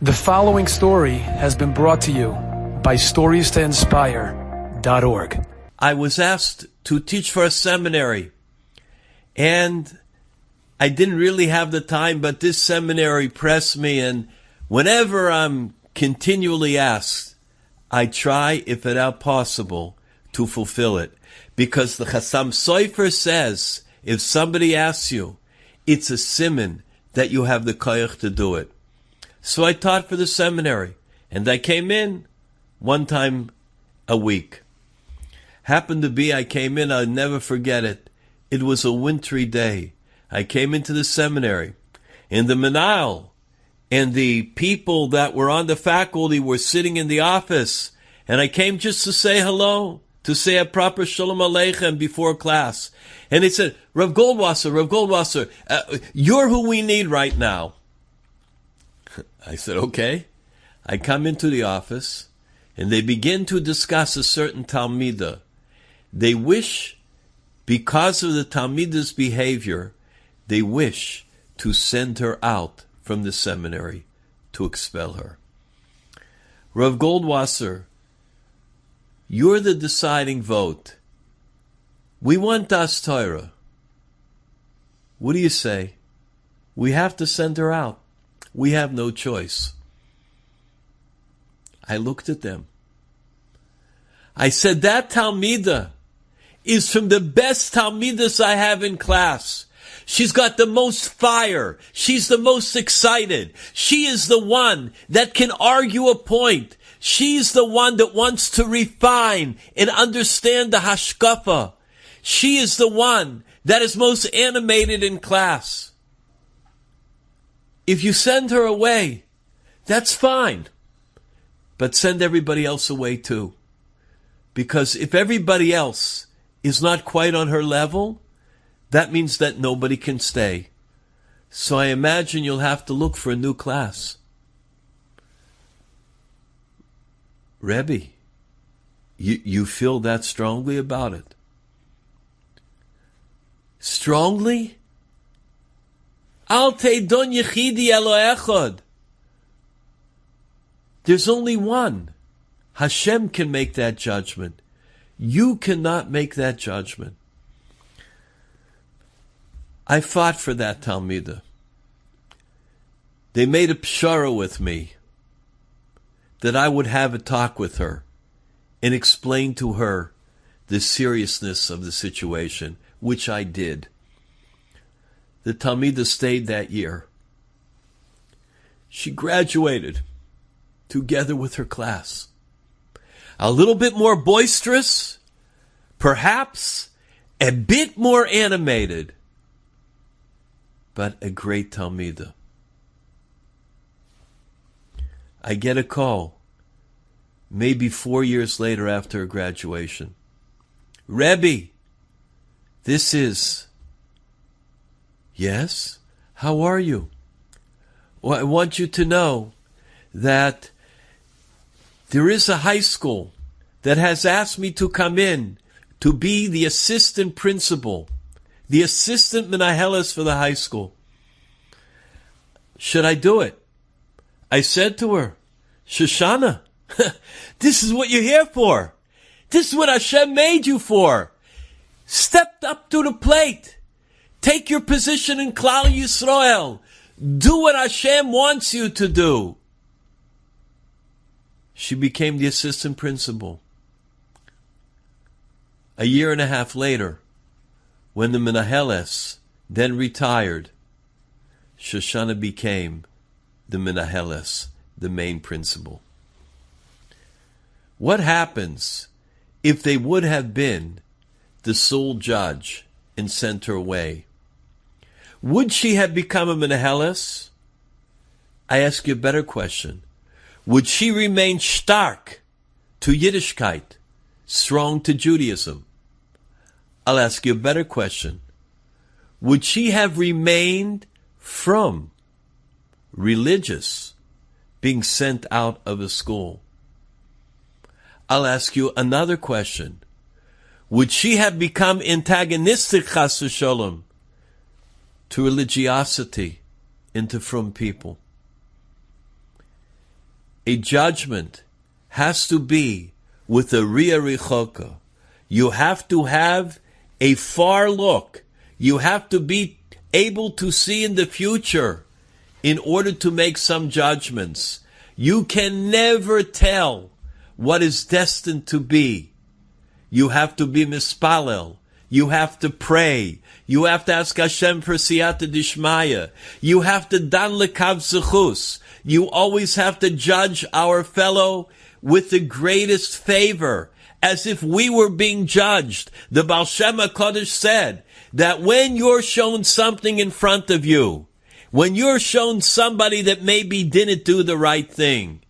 The following story has been brought to you by StoriesToInspire.org. I was asked to teach for a seminary, and I didn't really have the time, but this seminary pressed me, and whenever I'm continually asked, I try, if at all possible, to fulfill it. Because the Chassam Sofer says, if somebody asks you, it's a siman that you have the koyach to do it. So I taught for the seminary, and I came in one time a week. Happened to be, I came in, I'll never forget it. It was a wintry day. I came into the seminary, and the menahel and the people that were on the faculty were sitting in the office, and I came just to say hello, to say a proper shalom aleichem before class. And they said, Rav Goldwasser, you're who we need right now. I said, okay. I come into the office, and they begin to discuss a certain Talmidah. They wish, because of the Talmidah's behavior, they wish to send her out from the seminary, to expel her. Rav Goldwasser, you're the deciding vote. We want Das Torah. What do you say? We have to send her out. We have no choice. I looked at them. I said, that Talmidah is from the best Talmidas I have in class. She's got the most fire. She's the most excited. She is the one that can argue a point. She's the one that wants to refine and understand the hashkafa. She is the one that is most animated in class. If you send her away, that's fine. But send everybody else away too. Because if everybody else is not quite on her level, that means that nobody can stay. So I imagine you'll have to look for a new class. Rabbi, you feel that strongly about it? Strongly? Al teidon yechidi elo echad. There's only one. Hashem can make that judgment. You cannot make that judgment. I fought for that Talmidah. They made a pshara with me that I would have a talk with her and explain to her the seriousness of the situation, which I did. The Talmidah stayed that year. She graduated together with her class. A little bit more boisterous, perhaps a bit more animated, but a great Talmidah. I get a call, maybe 4 years later after her graduation. Rabbi, this is... Yes? How are you? Well, I want you to know that there is a high school that has asked me to come in to be the assistant principal, the assistant menaheles for the high school. Should I do it? I said to her, Shoshana, this is what you're here for. This is what Hashem made you for. Step up to the plate. Take your position in Klal Yisrael. Do what Hashem wants you to do. She became the assistant principal. A year and a half later, when the menaheles then retired, Shoshana became the menaheles, the main principal. What happens if they would have been the sole judge and sent her away? Would she have become a menaheles? I ask you a better question. Would she remain stark to Yiddishkeit, strong to Judaism? I'll ask you a better question. Would she have remained from religious, being sent out of a school? I'll ask you another question. Would she have become antagonistic, chas v'sholom, to religiosity, into from people? a judgment has to be with a Ria Richoka. You have to have a far look. You have to be able to see in the future in order to make some judgments. You can never tell what is destined to be. You have to be mispalel. You have to pray. You have to ask Hashem for siyata dishmaya. You have to dan lekav zechus. You always have to judge our fellow with the greatest favor, as if we were being judged. The Baal Shem HaKadosh said that when you're shown something in front of you, when you're shown somebody that maybe didn't do the right thing,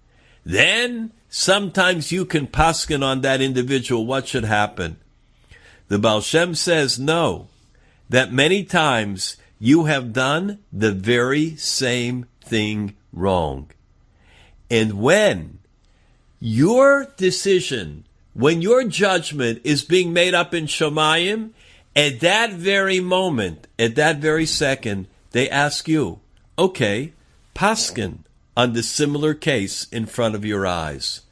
then sometimes you can paskin on that individual what should happen. The Baal Shem says no, that many times you have done the very same thing wrong. And when your decision, when your judgment is being made up in Shomayim, at that very moment, at that very second, they ask you, okay, paskin on the similar case in front of your eyes.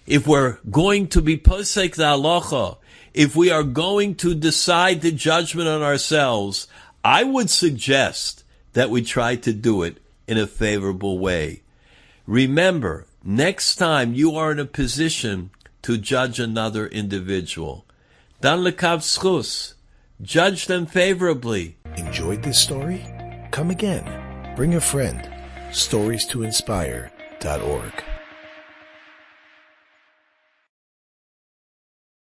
If we're going to be posek the halacha, if we are going to decide the judgment on ourselves, I would suggest that we try to do it in a favorable way. Remember, next time you are in a position to judge another individual, dan lekav zchus, judge them favorably. Enjoyed this story? Come again. Bring a friend. StoriesToInspire.org